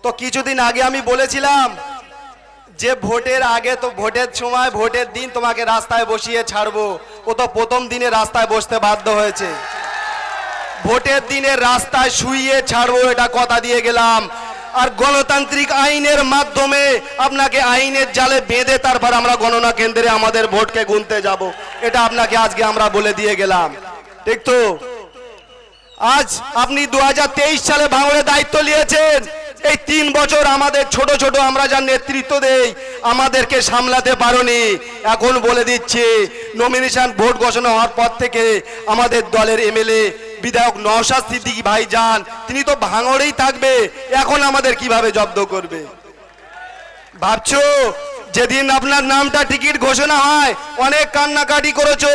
তো কিছুদিন আগে আমি বলেছিলাম যে ভোটের আগে তো ভোটের সময় ভোটের দিন তোমাকে রাস্তায় বসিয়ে ছাড়বো, ও তো প্রথম দিনে রাস্তায় বসতে বাধ্য হয়েছে। ভোটের দিনে রাস্তায় শুইয়ে ছাড়বো এটা কথা দিয়ে গেলাম, আর গণতান্ত্রিক আইনের মাধ্যমে আপনাকে আইনের জালে বেঁধে তারপর আমরা গণনা কেন্দ্রে আমাদের ভোটকে গুনতে যাব, এটা আপনাকে আজকে আমরা বলে দিয়ে গেলাম। ঠিক তো? আজ আপনি 2023 সালে ভাঙড়ে দায়িত্ব নিয়েছেন, এই 3 বছর আমাদের ছোট ছোট আমরা যার নেতৃত্ব দেই আমাদেরকে সামলাতে পারোনি। এখন বলে দিচ্ছি, নমিনেশন ভোট ঘোষণা হওয়ার পর থেকে আমাদের দলের এমএলএ বিধায়ক নওশাদ সিদ্দিকী ভাইজান তিনি তো ভাঙড়েই থাকবে, এখন আমাদের কিভাবে জব্দ করবে? ভাবছো যেদিন আপনার নামটা টিকিট ঘোষণা হয় অনেক কান্নাকাটি করেছো,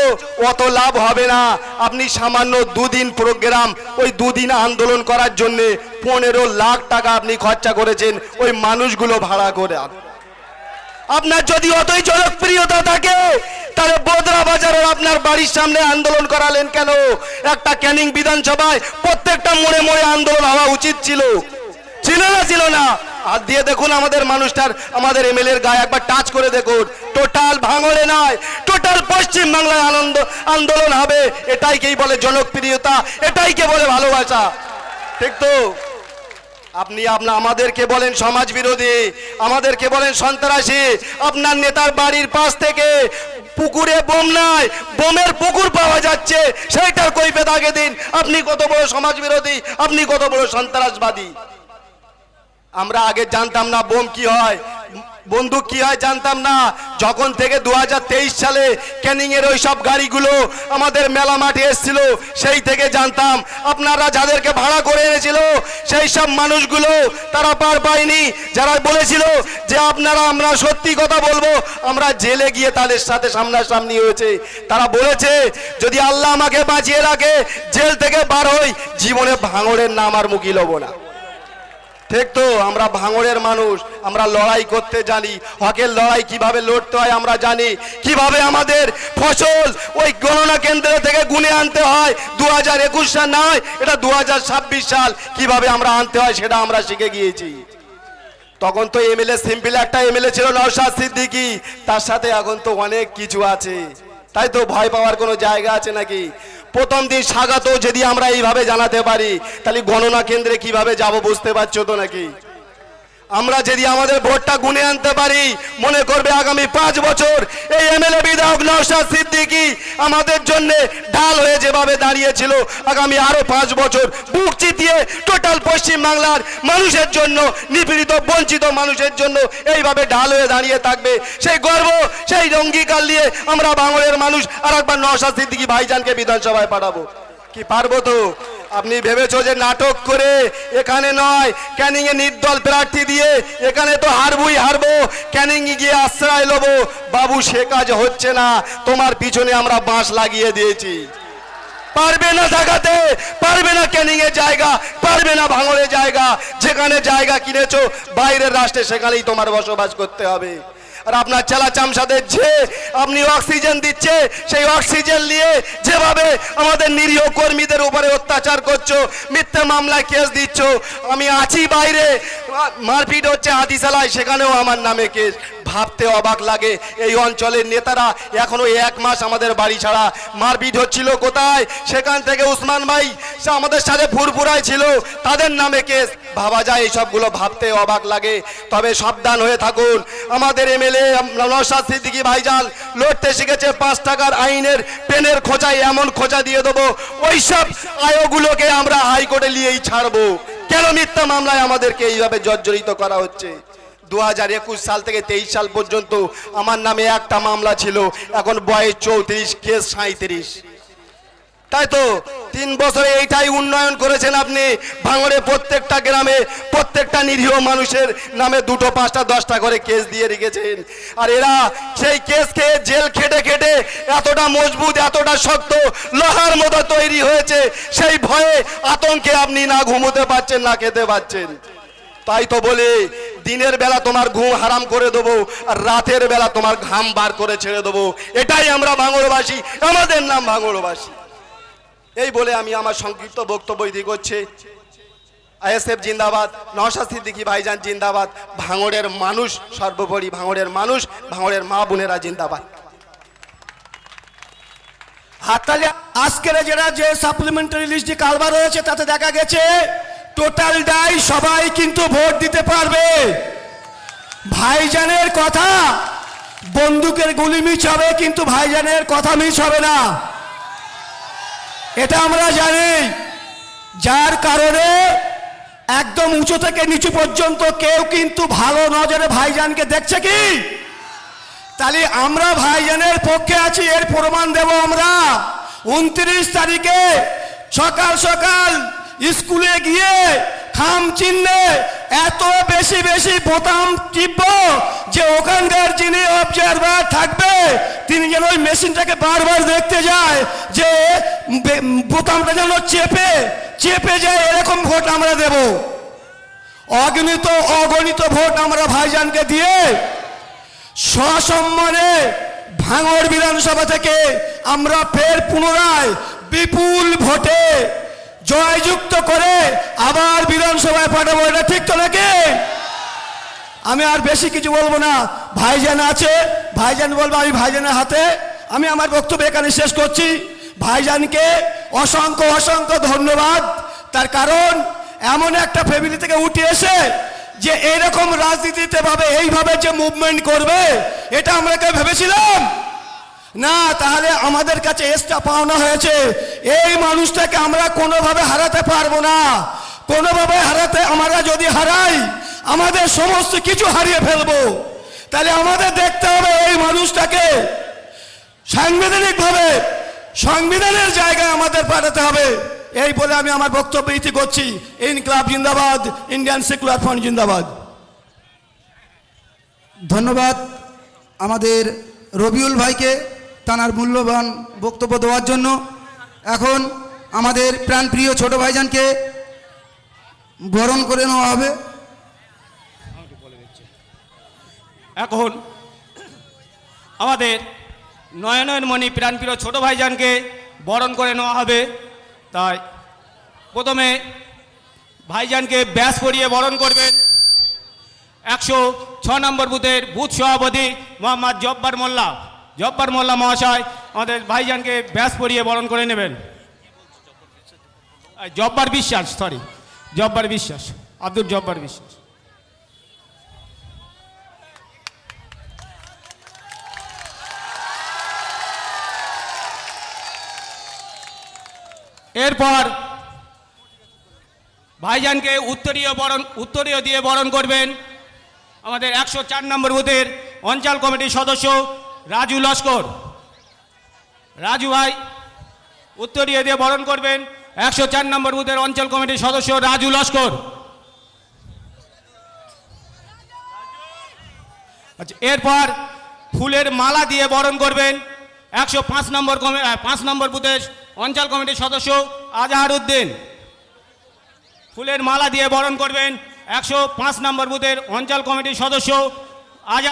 অত লাভ হবে না। আপনি সামান্য 2 দিন প্রোগ্রাম, ওই 2 দিন আন্দোলন করার জন্য 15 লাখ টাকা আপনি খরচা করেছেন ওই মানুষগুলো ভাড়া করে। আপনার যদি অতই জনপ্রিয়তা থাকে তাহলে বোদরা বাজারের আপনার বাড়ির সামনে আন্দোলন করালেন কেন? একটা ক্যানিং বিধানসভায় প্রত্যেকটা মোড়ে মোড়ে আন্দোলন হওয়া উচিত ছিল, ছিল না? ছিল না? হাত দিয়ে দেখুন আমাদের মানুষটার, আমাদের এমএলএর গায়ে একবার টাচ করে দেখুন। টোটাল ভাঙড়ে নয়, টোটাল পশ্চিম বাংলায় আন্দোলন হবে। এটাই কে বলে জনপ্রিয়তা, এটাই কে বলে ভালোবাসা। ঠিক তো? আপনি আমাদেরকে বলেন সমাজ বিরোধী, আমাদেরকে বলেন সন্ত্রাসী। আপনার নেতার বাড়ির পাশ থেকে পুকুরে বোম নাই, বোমের পুকুর পাওয়া যাচ্ছে, সেইটার কৈফিয়ত আগে দিন। আপনি কত বড় সমাজ বিরোধী, আপনি কত বড় সন্ত্রাসবাদী। আমরা আগে জানতাম না বোম কি হয়, বন্দুক কি হয় জানতাম না। যখন থেকে 2023 সালে ক্যানিং এর ওই সব গাড়িগুলো আমাদের মেলা মাঠে এসেছিল সেই থেকে জানতাম। আপনারা যাদেরকে ভাড়া করে এনেছিল সেই সব মানুষগুলো তারা পার পায়নি, যারা বলেছিল যে আমরা সত্যি কথা বলবো, আমরা জেলে গিয়ে তাদের সাথে সামনাসামনি হয়েছে। তারা বলেছে যদি আল্লাহ আমাকে বাঁচিয়ে রাখে জেল থেকে বার হই, জীবনে ভাঙড়ের নাম আর মুখি লব না। ঠিক তো? আমরা ভাঙড়ের মানুষ, আমরা লড়াই করতে জানি, হকের লড়াই কিভাবে লড়তে হয় আমরা জানি, কিভাবে আমাদের ফসল ওই গণনা কেন্দ্র থেকে গুনে আনতে হয়। 2021 সাল নয়, এটা 2026 সাল কিভাবে আমরা আনতে হয় সেটা আমরা শিখে গিয়েছি। তখন তো এমএলএ সিম্পল একটা এমএলএ ছিল নওশাদ সিদ্দিকী, তার সাথে এখন তো অনেক কিছু আছে। তাই তো ভয় পাওয়ার কোনো জায়গা আছে নাকি? প্রথম দিন স্বাগত যদি আমরা এইভাবে জানাতে পারি তাহলে গণনা কেন্দ্রে কিভাবে যাব বুঝতে পারছো তো নাকি? আমরা যদি আমাদের ভোটটা গুনে আনতে পারি, মনে করবে আগামী 5 বছর এই এমএলএ বিধায়ক নওশাদ সিদ্দিকী আমাদের জন্য ঢাল হয়ে যেভাবে দাঁড়িয়েছিল, আগামী আরো 5 বছর বুক চিতিয়ে টোটাল পশ্চিম বাংলার মানুষের জন্য, নিপীড়িত বঞ্চিত মানুষের জন্য এইভাবে ঢাল হয়ে দাঁড়িয়ে থাকবে। সেই গর্ব, সেই অঙ্গীকার নিয়ে আমরা ভাঙড়ের মানুষ আর একবার নওশাদ সিদ্দিকী ভাইজানকে বিধানসভায় পাঠাবো। কি পারবো তো? আপনি ভেবেছো যে নাটক করে এখানে নয় ক্যানিং এ নির্দল প্রার্থী দিয়ে এখানে তো হারবই হারবো, ক্যানিং এ গিয়ে আশ্রয় লবো। বাবু সে কাজ হচ্ছে না, তোমার পিছনে আমরা বাঁশ লাগিয়ে দিয়েছি। পারবে না থাকাতে, পারবে না ক্যানিং এর জায়গা, পারবে না ভাঙড়ে জায়গা। যেখানে জায়গা কিনেছো বাইরের রাষ্ট্রে সেখানেই তোমার বসবাস করতে হবে। আর আপনার চেলা চামচাদের যে আপনি অক্সিজেন দিচ্ছে, সেই অক্সিজেন নিয়ে যেভাবে আমাদের নিরীহ কর্মীদের উপরে অত্যাচার করছো, মিথ্যা মামলায় কেস দিচ্ছ। আমি আছি বাইরে, মারপিট হচ্ছে হাতিশালায়, সেখানেও আমার নামে কেস। ভাবতে অবাক লাগে এই অঞ্চলের নেতারা এখনো 1 মাস আমাদের বাড়ি ছাড়া। মারপিট হচ্ছিল কোথায়? সেখান থেকে উসমান ভাই আমাদের সাথে ফুরফুরায় ছিল, তাদের নামে কেস। ভাবা যায় এইসবগুলো, ভাবতে অবাক লাগে। তবে সাবধান হয়ে থাকুন, আমাদের এমএলএ নওশাদ সিদ্দিকী ভাইজান লড়তে শিখেছে 5 টাকার আইনের পেনের খোঁচায় এমন খোঁচা দিয়ে দেবো, ওইসব আয়োগুলোকে আমরা হাইকোর্টে নিয়েই ছাড়বো। কেন মিথ্যা মামলায় আমাদেরকে এইভাবে জর্জরিত করা হচ্ছে? 2021 সাল থেকে 23 সাল পর্যন্ত আমার নামে একটা মামলা ছিল, এখন বয়স 34, কেস 37। তাই তো 3 বছরে এইটাই উন্নয়ন করেছেন আপনি। ভাঙড়ে প্রত্যেকটা গ্রামে প্রত্যেকটা নিরীহ মানুষের নামে 2টো 5টা 10টা করে কেস দিয়ে রেখেছেন। আর এরা সেই কেস খেয়ে জেল খেটে খেটে এতটা মজবুত, এতটা শক্ত লোহার মতো তৈরি হয়েছে, সেই ভয়ে আতঙ্কে আপনি না ঘুমোতে পারছেন না খেতে পারছেন। তাই তো বলে দিনের বেলা তোমার ঘুম হারাম করে দেবো, আর রাতের বেলা তোমার ঘাম বার করে ছেড়ে দেবো। এটাই আমরা ভাঙড়বাসী, আমাদের নাম ভাঙড়বাসী। এই বলে আমি আমার সংক্ষিপ্ত বক্তব্য দিতে করছি। আইএসএফ জিন্দাবাদ, নওশাদ সিদ্দিকী ভাইজান জিন্দাবাদ, ভাঙড়ের মানুষ সর্বোপরি, ভাঙড়ের মানুষ, ভাঙড়ের মা বোনেরা জিন্দাবাদ। হাততালি। আজকের যে সাপ্লিমেন্টারি লিস্ট যে কারবার হয়েছে তাতে দেখা গেছে টোটালটাই সবাই কিন্তু ভোট দিতে পারবে। ভাইজানের কথা বন্দুকের গুলি মিস হবে, কিন্তু ভাইজানের কথা মিস হবে না, এটা আমরা জানি। যার কারণে একদম উঁচু থেকে নিচু পর্যন্ত কেউ কিন্তু ভালো নজরে ভাইজানকে দেখছে কি? তাহলে আমরা ভাইজানের পক্ষে আছি, এর প্রমাণ দেব আমরা। 29 তারিখে সকাল সকাল স্কুলে গিয়ে খাম চিহ্নে এত বেশি বেশি বোতাম টিপব যে ওখানকার যিনি অবজারভার থাকবে তিনি যেন ওই মেশিনটাকে বারবার দেখতে যায় যে বোতামটা যেন চেপে যায়, এরকম ভোট আমরা দেব। অগণিত ভোট আমরা ভাইজানকে দিয়ে সসম্মানে ভাঙড় বিধানসভা থেকে আমরা ফের পুনরায় বিপুল ভোটে জয়যুক্ত করে আবার বিধানসভায় পাঠাবো। এটা ঠিক তো নাকি? আমি আর বেশি কিছু বলবো না, ভাইজান আছে, ভাইজান বলবো, আমি ভাইজানের হাতে আমি আমার বক্তব্য এখানে শেষ করছি। ভাইজানকে অসংখ্য অসংখ্য ধন্যবাদ। তার কারণ এমন একটা ফ্যামিলি থেকে উঠে এসে যে এইরকম রাজনীতিতে ভাবে এইভাবে যে মুভমেন্ট করবে এটা আমরা কেউ ভেবেছিলাম না। তাহলে আমাদের কাছে এক্সট্রা পাওনা হয়েছে। এই মানুষটাকে আমরা কোনোভাবে হারাতে পারবো না। কোনোভাবে আমরা যদি হারাই আমাদের সমস্ত কিছু হারিয়ে ফেলবো। তাহলে আমাদের দেখতে হবে এই মানুষটাকে সাংবিধানিকভাবে সংবিধানের জায়গায় আমাদের পাঠাতে হবে। এই বলে আমি আমার বক্তব্য ইতি করছি। ইনকলাব জিন্দাবাদ, ইন্ডিয়ান সেকুলার ফ্রন্ট জিন্দাবাদ। ধন্যবাদ আমাদের রবিউল ভাইকে তার মূল্যবান বক্তব্য দেওয়ার জন্য। এখন আমাদের প্রাণপ্রিয় ছোট ভাইজানকে বরণ করে নেওয়া হবে। এখন আমাদের নয়নের মণি প্রাণপ্রিয় ছোট ভাইজানকে বরণ করে নেওয়া হবে। তাই প্রথমে ভাইজানকে ব্যাস পরিয়ে বরণ করবেন 106 নম্বর বুথের বুথ সভাপতি মোহাম্মদ জব্বার মোল্লা মহাশয় আমাদের ভাইজানকে ব্যাস পরিয়ে বরণ করে নেবেন। জব্বার বিশ্বাস, আব্দুল জব্বার বিশ্বাস। এরপর ভাইজানকে উত্তরীয় দিয়ে বরণ করবেন আমাদের 104 নম্বর বুথের অঞ্চল কমিটির সদস্য রাজু লস্কর। রাজু ভাই উত্তরীয় দিয়ে বরণ করবেন 104 নম্বর বুথের অঞ্চল কমিটির সদস্য রাজু লস্কর। আচ্ছা, এরপর ফুলের মালা দিয়ে বরণ করবেন 105 নম্বর বুথের অঞ্চল কমিটির সদস্য আজহার উদ্দিন। ফুলের মালা দিয়ে বরণ করবেন 105 নম্বর বুথের অঞ্চল কমিটির সদস্য আজহার